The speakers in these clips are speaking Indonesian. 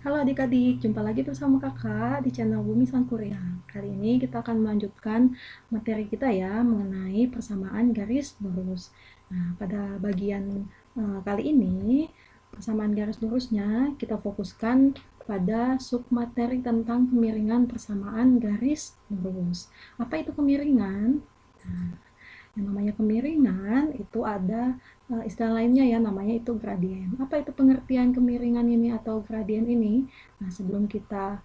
Halo adik-adik, jumpa lagi bersama kakak di channel Bumi Sangkuriang. Kali ini kita akan melanjutkan materi kita ya mengenai persamaan garis lurus. Nah, pada bagian kali ini, persamaan garis lurusnya kita fokuskan pada submateri tentang kemiringan persamaan garis lurus. Apa itu kemiringan? Nah, yang namanya kemiringan itu ada istilah lainnya ya, namanya itu gradien. Apa itu pengertian kemiringan ini atau gradien ini? Nah, sebelum kita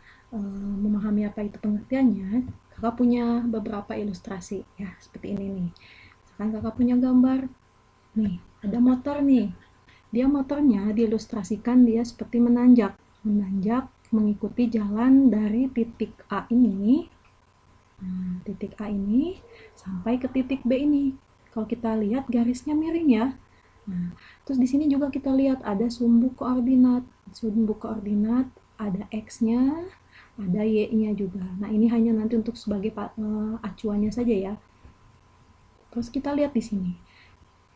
memahami apa itu pengertiannya, kakak punya beberapa ilustrasi ya, seperti ini nih. Misalkan kakak punya gambar nih, ada motor nih. Dia motornya diilustrasikan dia seperti menanjak, mengikuti jalan dari titik A ini. Nah, titik A ini sampai ke titik B ini. Kalau kita lihat garisnya miring ya. Nah, terus di sini juga kita lihat ada sumbu koordinat. Sumbu koordinat ada X-nya, ada Y-nya juga. Nah, ini hanya nanti untuk sebagai acuannya saja ya. Terus kita lihat di sini.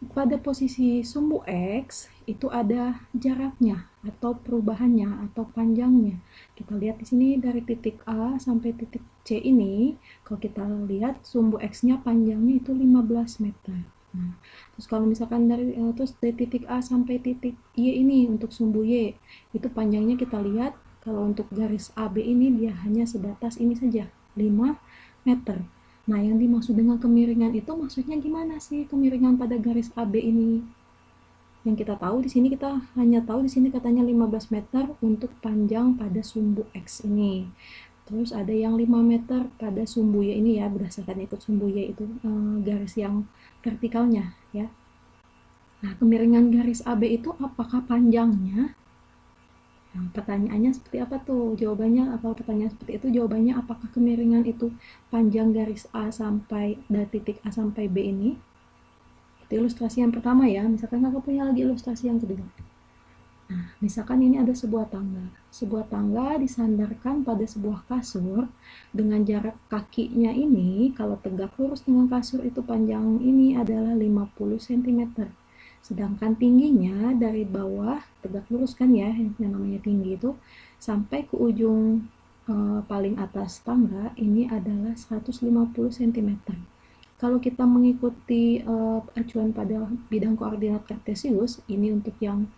Pada posisi sumbu X itu ada jaraknya atau perubahannya atau panjangnya. Kita lihat di sini dari titik A sampai titik C ini, kalau kita lihat sumbu X-nya panjangnya itu 15 meter. Nah, terus kalau misalkan dari titik A sampai titik Y ini untuk sumbu Y, itu panjangnya kita lihat kalau untuk garis AB ini dia hanya sebatas ini saja, 5 meter. Nah, yang dimaksud dengan kemiringan itu maksudnya gimana sih kemiringan pada garis AB ini? Yang kita tahu di sini kita hanya tahu di sini katanya 15 meter untuk panjang pada sumbu X ini. Terus ada yang 5 meter pada sumbu Y ini ya, berdasarkan ikut sumbu Y itu garis yang vertikalnya ya. Nah, kemiringan garis AB itu apakah panjangnya? Nah, pertanyaannya seperti apa tuh? Jawabannya, apa pertanyaan seperti itu? Jawabannya apakah kemiringan itu panjang garis A sampai dari titik A sampai B ini? Itu ilustrasi yang pertama ya. Misalkan kakak punya lagi ilustrasi yang kedua. Nah, misalkan ini ada sebuah tangga. Sebuah tangga disandarkan pada sebuah kasur dengan jarak kakinya ini, kalau tegak lurus dengan kasur itu panjang ini adalah 50 cm. Sedangkan tingginya dari bawah tegak lurus kan ya, yang namanya tinggi itu, sampai ke ujung paling atas tangga ini adalah 150 cm. Kalau kita mengikuti acuan pada bidang koordinat kartesius, ini untuk yang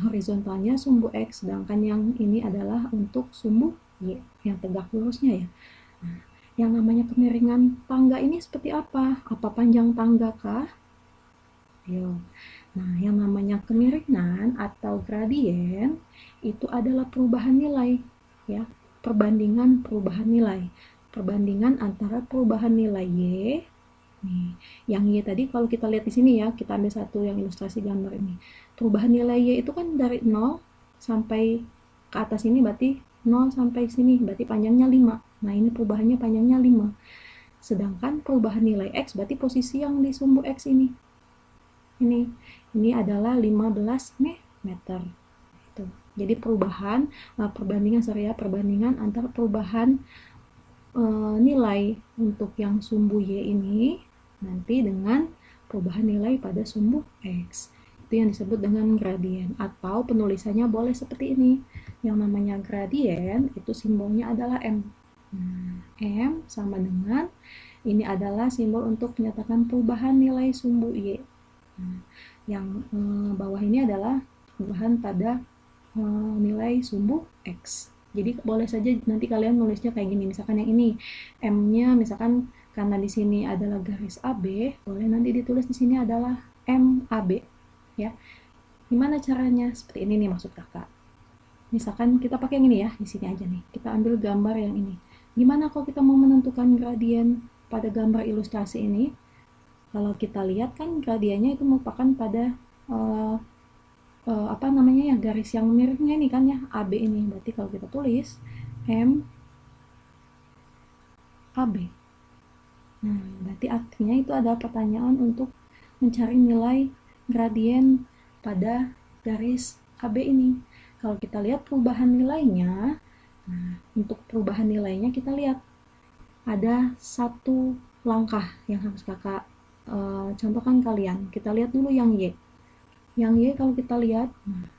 horizontalnya sumbu X, sedangkan yang ini adalah untuk sumbu Y, yang tegak lurusnya ya. Nah, yang namanya kemiringan tangga ini seperti apa? Apa panjang tangga kah? Ayo. Nah, yang namanya kemiringan atau gradien itu adalah perubahan nilai ya, perbandingan perubahan nilai. Perbandingan antara perubahan nilai Y nih, yang Y tadi kalau kita lihat di sini ya, kita ambil satu yang ilustrasi gambar ini. Perubahan nilai Y itu kan dari 0 sampai ke atas ini berarti 0 sampai sini berarti panjangnya 5. Nah, ini perubahannya panjangnya 5. Sedangkan perubahan nilai X berarti posisi yang di sumbu X ini. Ini adalah 15 meter. Itu. Jadi perbandingan antara perubahan nilai untuk yang sumbu Y ini nanti dengan perubahan nilai pada sumbu X. Itu yang disebut dengan gradien, atau penulisannya boleh seperti ini. Yang namanya gradien itu simbolnya adalah M. Nah, M sama dengan ini adalah simbol untuk menyatakan perubahan nilai sumbu Y. Nah, yang bawah ini adalah perubahan pada nilai sumbu X. Jadi boleh saja nanti kalian nulisnya kayak gini. Misalkan yang ini M-nya misalkan karena di sini adalah garis AB, boleh nanti ditulis di sini adalah MAB ya. Gimana caranya? Seperti ini nih maksud kakak. Misalkan kita pakai yang ini ya, di sini aja nih. Kita ambil gambar yang ini. Gimana kalau kita mau menentukan gradien pada gambar ilustrasi ini? Kalau kita lihat kan gradiennya itu merupakan pada apa namanya ya, garis yang miripnya ini kan ya, AB ini. Berarti kalau kita tulis M AB. Nah, berarti artinya itu ada pertanyaan untuk mencari nilai gradien pada garis AB ini. Kalau kita lihat perubahan nilainya, nah, untuk perubahan nilainya kita lihat ada satu langkah yang harus kakak contohkan kalian. Kita lihat dulu yang Y. Yang Y kalau kita lihat, nah,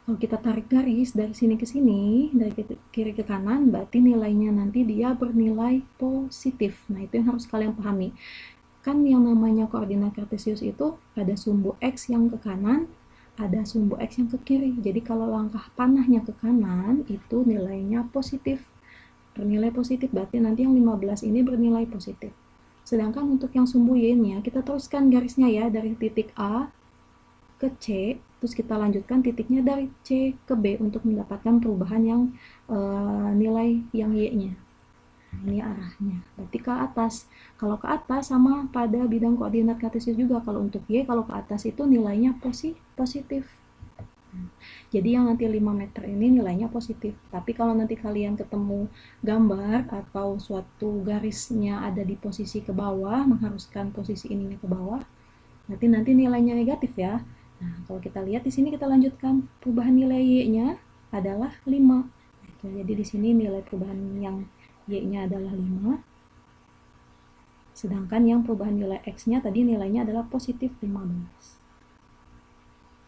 Kalau kita tarik garis dari sini ke sini, dari kiri ke kanan, berarti nilainya nanti dia bernilai positif. Nah, itu yang harus kalian pahami. Kan yang namanya koordinat kartesius itu ada sumbu X yang ke kanan, ada sumbu X yang ke kiri. Jadi kalau langkah panahnya ke kanan, itu nilainya positif. Bernilai positif, berarti nanti yang 15 ini bernilai positif. Sedangkan untuk yang sumbu Y-nya, kita teruskan garisnya ya, dari titik A ke C, terus kita lanjutkan titiknya dari C ke B untuk mendapatkan perubahan yang nilai yang Y-nya. Ini arahnya, berarti ke atas. Kalau ke atas sama pada bidang koordinat kartesius juga. Kalau untuk Y, kalau ke atas itu nilainya positif. Jadi yang nanti 5 meter ini nilainya positif. Tapi kalau nanti kalian ketemu gambar atau suatu garisnya ada di posisi ke bawah, mengharuskan posisi ininya ke bawah, nanti nilainya negatif ya. Nah, kalau kita lihat di sini kita lanjutkan. Perubahan nilai Y-nya adalah 5. Jadi di sini nilai perubahan yang Y-nya adalah 5. Sedangkan yang perubahan nilai X-nya tadi nilainya adalah positif 15.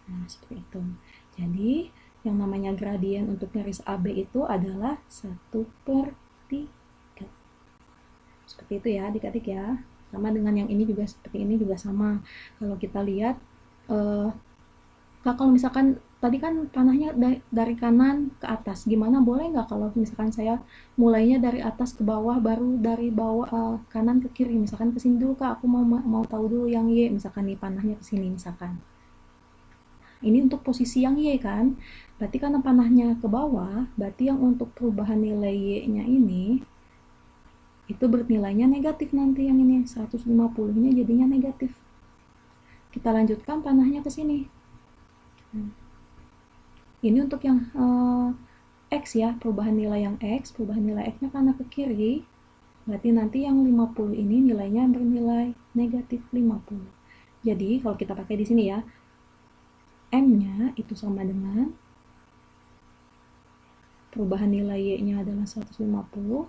Nah, seperti itu. Jadi, yang namanya gradien untuk garis AB itu adalah 1/3. Seperti itu ya adik-adik ya. Sama dengan yang ini juga seperti ini juga sama. Kalau kita lihat, kalau misalkan tadi kan panahnya dari kanan ke atas, gimana, boleh nggak kalau misalkan saya mulainya dari atas ke bawah, baru dari bawah kanan ke kiri, misalkan ke sini dulu Kak, aku mau tahu dulu yang Y, misalkan nih panahnya ke sini misalkan. Ini untuk posisi yang Y kan, berarti karena panahnya ke bawah, berarti yang untuk perubahan nilai Y-nya ini itu bernilainya negatif nanti, yang ini 150-nya jadinya negatif. Kita lanjutkan panahnya ke sini. Ini untuk yang X ya, perubahan nilai yang X, perubahan nilai X-nya karena ke kiri, berarti nanti yang 50 ini nilainya bernilai negatif 50. Jadi kalau kita pakai di sini ya, M-nya itu sama dengan perubahan nilai Y-nya adalah 150,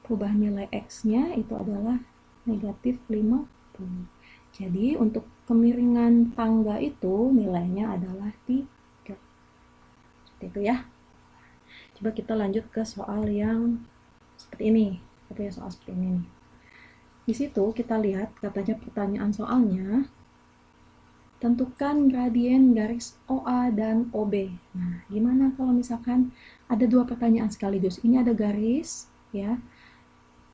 perubahan nilai X-nya itu adalah negatif 50. Jadi untuk kemiringan tangga itu nilainya adalah 3. Seperti itu ya. Coba kita lanjut ke soal yang seperti ini. Apa ya, soal seperti ini nih. Di situ kita lihat katanya pertanyaan soalnya, tentukan gradien garis OA dan OB. Nah, gimana kalau misalkan ada dua pertanyaan sekaligus? Ini ada garis ya,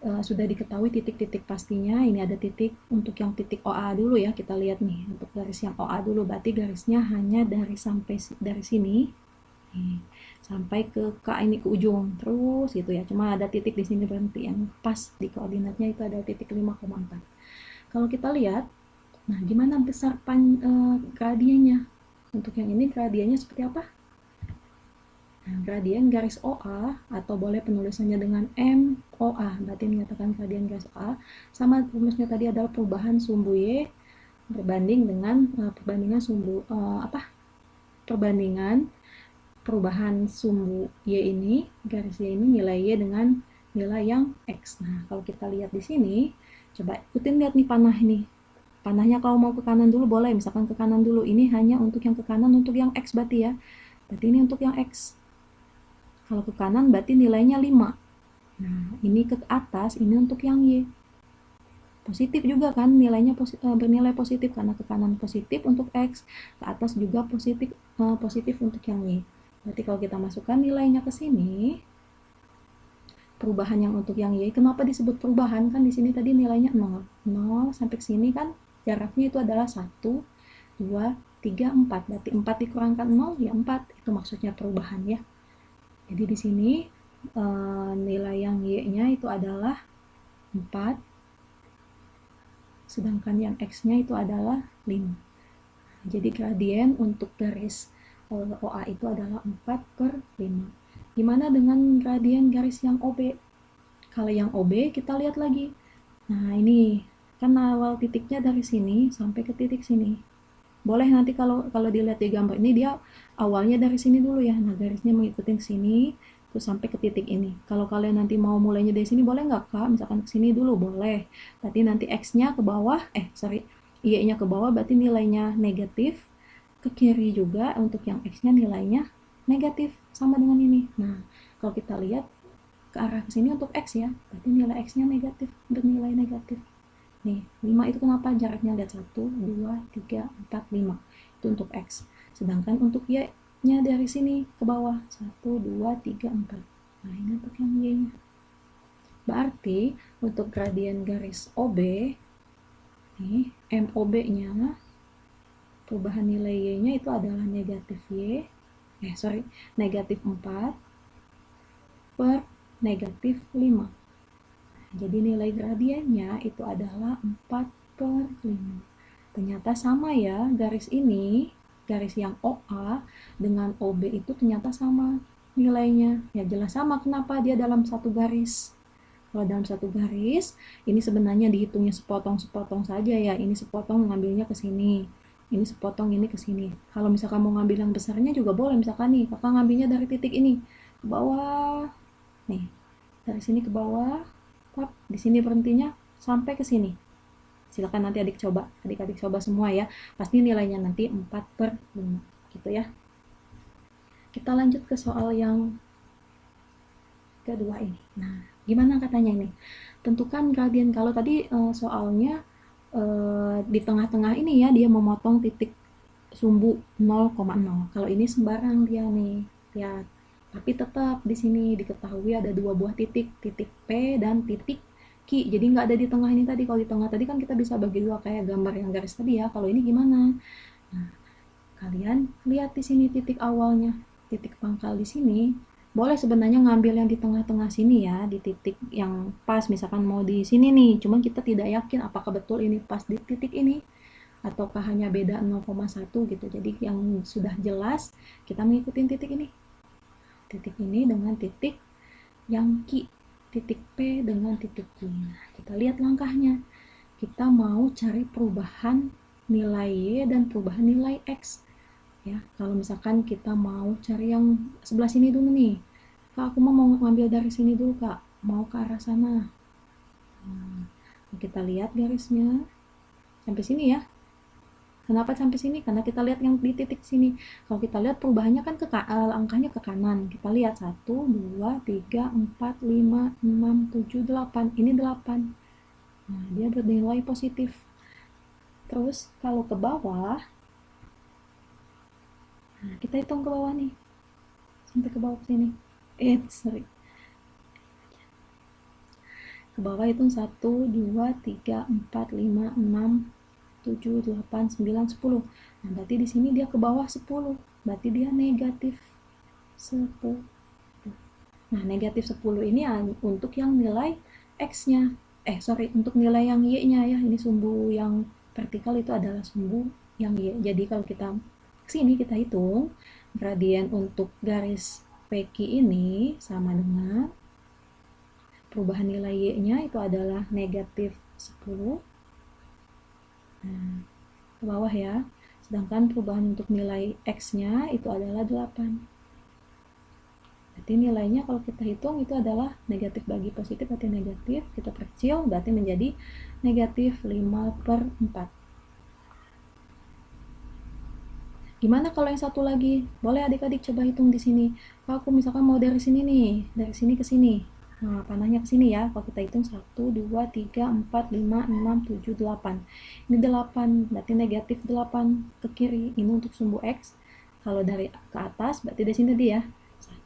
sudah diketahui titik-titik pastinya. Ini ada titik untuk yang titik OA dulu ya, kita lihat nih untuk garis yang OA dulu, berarti garisnya hanya dari sini nih, sampai ke ini ke ujung terus gitu ya, cuma ada titik di sini berhenti, yang pas di koordinatnya itu ada titik 5,4. Kalau kita lihat, nah gimana besar gradiennya? Untuk yang ini gradiennya seperti apa? Nah, gradien garis OA, atau boleh penulisannya dengan MOA, berarti menyatakan gradien garis OA, sama rumusnya tadi adalah perubahan sumbu Y berbanding dengan perbandingan sumbu perbandingan perubahan sumbu Y ini, garis Y ini, nilai Y dengan nilai yang X. Nah, kalau kita lihat di sini, coba ikutin, lihat nih panah ini. Panahnya kalau mau ke kanan dulu boleh, misalkan ke kanan dulu. Ini hanya untuk yang ke kanan, untuk yang X berarti ya. Berarti ini untuk yang X. Kalau ke kanan berarti nilainya 5. Nah, ini ke atas, ini untuk yang Y. Positif juga kan, nilainya bernilai positif karena ke kanan positif untuk X, ke atas juga positif untuk yang Y. Berarti kalau kita masukkan nilainya ke sini, perubahan yang untuk yang Y, kenapa disebut perubahan? Kan di sini tadi nilainya 0. 0 sampai ke sini kan jaraknya itu adalah 1, 2, 3, 4. Berarti 4 dikurangkan 0 ya 4. Itu maksudnya perubahan ya. Jadi di sini nilai yang Y-nya itu adalah 4, sedangkan yang X-nya itu adalah 5. Jadi gradien untuk garis OA itu adalah 4/5. Gimana dengan gradien garis yang OB? Kalau yang OB kita lihat lagi. Nah, ini kan awal titiknya dari sini sampai ke titik sini. Boleh nanti kalau dilihat di gambar ini, dia awalnya dari sini dulu ya. Nah, garisnya mengikuti sini terus sampai ke titik ini. Kalau kalian nanti mau mulainya dari sini, boleh nggak Kak? Misalkan ke sini dulu, boleh. Berarti nanti X-nya ke bawah, Y-nya ke bawah, berarti nilainya negatif. ke kiri juga untuk yang X-nya nilainya negatif, sama dengan ini. Nah, kalau kita lihat ke arah kesini untuk X ya, berarti nilai X-nya negatif, bernilai negatif. Nih, 5 itu kenapa? Jaraknya lihat 1, 2, 3, 4, 5. Itu untuk X. Sedangkan untuk Y-nya dari sini ke bawah, 1, 2, 3, 4. Nah, ini untuk yang Y-nya. Berarti untuk gradien garis OB, nih, MOB-nya, perubahan nilai Y-nya itu adalah negatif negatif 4 per negatif 5. Jadi nilai gradiennya itu adalah 4 per 5. Ternyata sama ya, garis ini, garis yang OA dengan OB itu ternyata sama nilainya. Ya jelas sama, kenapa dia dalam satu garis. Kalau dalam satu garis, ini sebenarnya dihitungnya sepotong-sepotong saja ya. Ini sepotong ngambilnya ke sini. Ini sepotong ini ke sini. Kalau misalkan mau ngambil yang besarnya juga boleh. Misalkan nih, kakak ngambilnya dari titik ini ke bawah. Nih, dari sini ke bawah. Di sini berhentinya sampai ke sini. Silakan nanti adik-adik coba semua ya. Pasti nilainya nanti 4 per 5. Gitu ya. Kita lanjut ke soal yang kedua ini. Nah, gimana katanya ini? Tentukan gradien. Kalau tadi soalnya di tengah-tengah ini ya, dia memotong titik sumbu 0,0. Kalau ini sembarang dia nih. Lihat. Tapi tetap di sini diketahui ada dua buah titik, titik P dan titik Q. Jadi nggak ada di tengah ini tadi. Kalau di tengah tadi kan kita bisa bagi dua kayak gambar yang garis tadi ya. Kalau ini gimana? Nah, kalian lihat di sini titik awalnya, titik pangkal di sini. Boleh sebenarnya ngambil yang di tengah-tengah sini ya, di titik yang pas. Misalkan mau di sini nih, cuman kita tidak yakin apakah betul ini pas di titik ini ataukah hanya beda 0,1 gitu. Jadi yang sudah jelas kita mengikuti titik ini. Titik ini dengan titik yang Q, titik P dengan titik Q. Nah, kita lihat langkahnya. Kita mau cari perubahan nilai Y dan perubahan nilai X. Ya, kalau misalkan kita mau cari yang sebelah sini dulu nih. Kak, aku mau ngambil dari sini dulu, Kak. Mau ke arah sana. Nah, kita lihat garisnya. Sampai sini ya. Kenapa sampai sini? Karena kita lihat yang di titik sini. Kalau kita lihat perubahannya kan angkanya ke kanan. Kita lihat 1, 2, 3, 4, 5, 6, 7, 8. Ini 8. Nah, dia bernilai positif. Terus kalau ke bawah, nah, kita hitung ke bawah nih. Sampai ke bawah sini. Sorry. Ke bawah hitung 1, 2, 3, 4, 5, 6, 7, 8, 9, 10. Nah, berarti di sini dia ke bawah 10. Berarti dia negatif 10. Nah, negatif 10 ini untuk yang nilai X-nya. Untuk nilai yang Y-nya ya. Ini sumbu yang vertikal itu adalah sumbu yang Y. Jadi kalau kita kesini kita hitung, gradien untuk garis PQ ini sama dengan perubahan nilai Y-nya itu adalah negatif 10. Nah, ke bawah ya. Sedangkan perubahan untuk nilai X-nya itu adalah 8. Berarti nilainya kalau kita hitung itu adalah negatif bagi positif, berarti negatif. Kita perkecil, berarti menjadi negatif 5 per 4. Gimana kalau yang satu lagi? Boleh adik-adik coba hitung di sini. Kalau aku misalkan mau dari sini nih, dari sini ke sini. Nah, panahnya ke sini ya. Kalau kita hitung 1, 2, 3, 4, 5, 6, 7, 8. Ini 8, berarti negatif 8 ke kiri. Ini untuk sumbu X. Kalau dari ke atas, berarti dari sini tadi ya.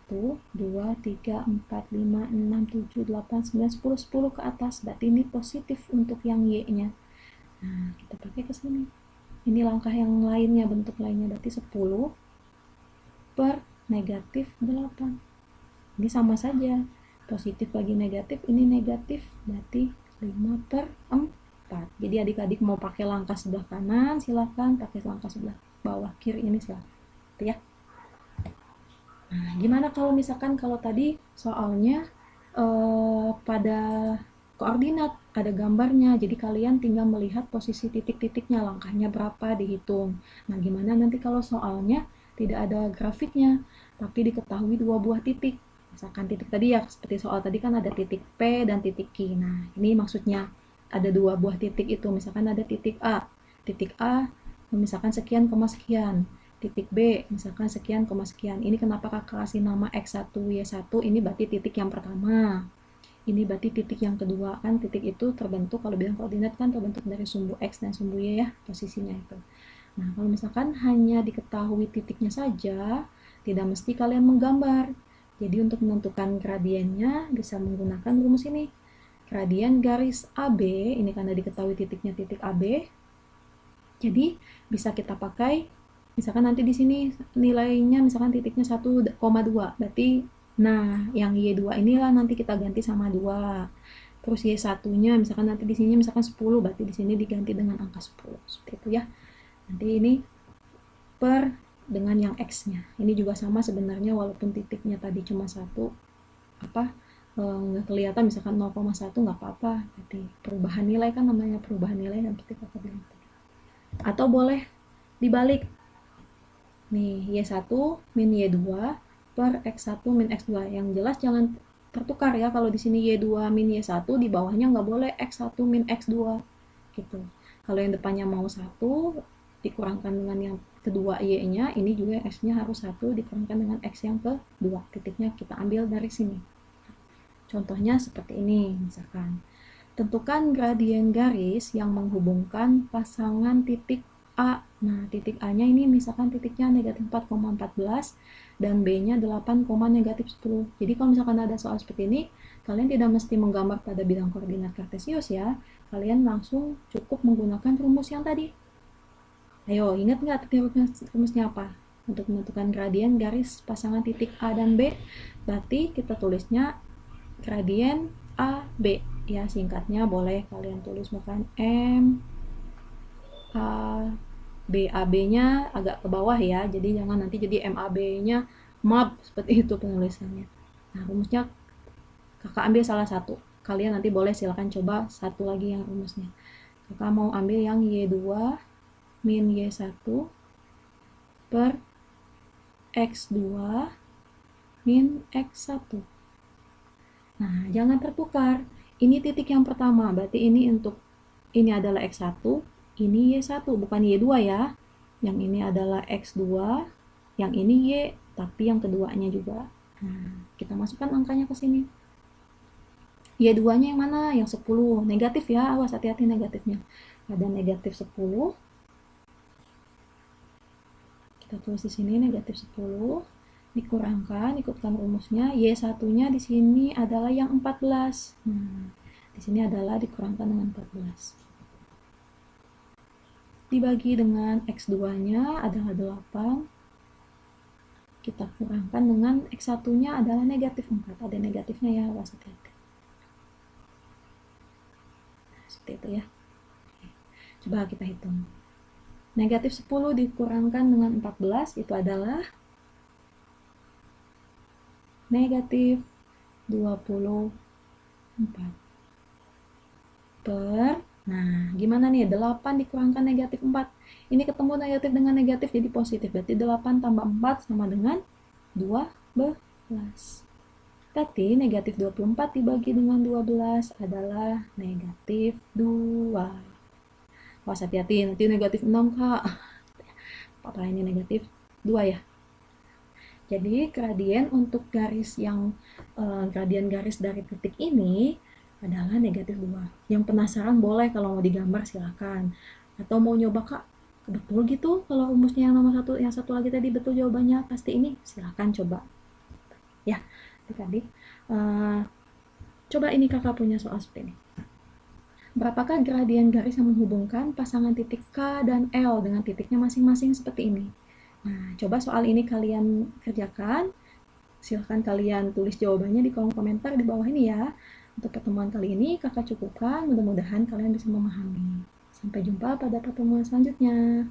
1, 2, 3, 4, 5, 6, 7, 8, 9, 10, 10 ke atas. Berarti ini positif untuk yang Y-nya. Nah, kita pakai ke sini. Ini langkah yang lainnya, bentuk lainnya. Berarti 10 per negatif 8. Ini sama saja. Positif bagi negatif, ini negatif, berarti 5 per 4. Jadi adik-adik mau pakai langkah sebelah kanan, silahkan. Pakai langkah sebelah bawah kiri ini silahkan. Itu ya. Nah, gimana kalau misalkan kalau tadi soalnya pada koordinat, ada gambarnya. Jadi kalian tinggal melihat posisi titik-titiknya, langkahnya berapa, dihitung. Nah, gimana nanti kalau soalnya tidak ada grafiknya, tapi diketahui dua buah titik. Misalkan titik tadi ya, seperti soal tadi kan ada titik P dan titik Q. Nah, ini maksudnya ada dua buah titik itu. Misalkan ada titik A misalkan sekian, sekian. titik B, misalkan sekian, koma sekian. Ini kenapa kakak kasih nama X1, Y1, ini berarti titik yang pertama. Ini berarti titik yang kedua, kan titik itu terbentuk, kalau bidang koordinat kan terbentuk dari sumbu X dan sumbu Y ya, posisinya itu. Nah, kalau misalkan hanya diketahui titiknya saja, tidak mesti kalian menggambar. Jadi untuk menentukan gradiennya bisa menggunakan rumus ini. Gradien garis AB, ini karena diketahui titiknya titik AB. Jadi bisa kita pakai, misalkan nanti di sini nilainya misalkan titiknya 1,2, berarti nah yang Y2 inilah nanti kita ganti sama 2. Terus Y1-nya misalkan nanti di sini misalkan 10, berarti di sini diganti dengan angka 10. Seperti itu ya. Nanti ini per dengan yang X-nya. Ini juga sama sebenarnya, walaupun titiknya tadi cuma 1, nggak kelihatan misalkan 0,1 nggak apa-apa. Jadi perubahan nilai kan namanya perubahan nilai yang kita bilang. Atau boleh dibalik. Nih, Y1 min Y2 per X1 min X2. Yang jelas jangan tertukar ya. Kalau di sini Y2 min Y1, di bawahnya nggak boleh X1 min X2. Gitu. Kalau yang depannya mau 1, dikurangkan dengan yang kedua Y-nya, ini juga X-nya harus 1 dikurangkan dengan X yang kedua. Titiknya kita ambil dari sini. Contohnya seperti ini, misalkan. Tentukan gradien garis yang menghubungkan pasangan titik A. Nah, titik A-nya ini misalkan titiknya negatif 4,14 dan B-nya 8, negatif 10. Jadi kalau misalkan ada soal seperti ini, kalian tidak mesti menggambar pada bidang koordinat kartesius ya. Kalian langsung cukup menggunakan rumus yang tadi. Ayo, ingat nggak rumusnya apa? Untuk menentukan gradien garis pasangan titik A dan B, berarti kita tulisnya gradien A, B. Ya, singkatnya boleh kalian tulis misalkan M, A, B. AB-nya agak ke bawah ya, jadi jangan nanti jadi MAB-nya MAB, seperti itu penulisannya. Nah, rumusnya kakak ambil salah satu. Kalian nanti boleh silakan coba satu lagi yang rumusnya. Kakak mau ambil yang Y2 min Y1 per X2 min X1. Nah, jangan tertukar. Ini titik yang pertama, berarti ini adalah X1, ini Y1, bukan Y2 ya. Yang ini adalah X2, yang ini Y, tapi yang keduanya juga. Nah, kita masukkan angkanya ke sini. Y2-nya yang mana? Yang 10. Negatif ya, awas hati-hati negatifnya. Ada negatif 10. Kita tulis di sini negatif 10, dikurangkan, ikutkan rumusnya, Y1-nya di sini adalah yang 14. Nah, di sini adalah dikurangkan dengan 14. Dibagi dengan X2-nya adalah 8. Kita kurangkan dengan X1-nya adalah negatif 4. Ada negatifnya ya, awas hati-hati. Nah, seperti itu ya. Coba kita hitung. Negatif 10 dikurangkan dengan 14 itu adalah negatif 24 per, nah gimana nih, 8 dikurangkan negatif 4, ini ketemu negatif dengan negatif jadi positif, berarti 8 tambah 4 sama dengan 12. Berarti negatif 24 dibagi dengan 12 adalah negatif 2. Awas hati-hati, nanti negatif 6 kak. Apa ini negatif 2 ya. Jadi gradien untuk garis yang gradien garis dari titik ini adalah negatif 2. Yang penasaran boleh, kalau mau digambar silakan. Atau mau nyoba kak, betul gitu kalau rumusnya yang nomor 1, yang satu lagi tadi betul jawabannya pasti ini, silakan coba. Ya, adik-adik. Coba ini kakak punya soal seperti ini. Berapakah gradien garis yang menghubungkan pasangan titik K dan L dengan titiknya masing-masing seperti ini? Nah, coba soal ini kalian kerjakan. Silahkan kalian tulis jawabannya di kolom komentar di bawah ini ya. Untuk pertemuan kali ini kakak cukupkan, mudah-mudahan kalian bisa memahami. Sampai jumpa pada pertemuan selanjutnya.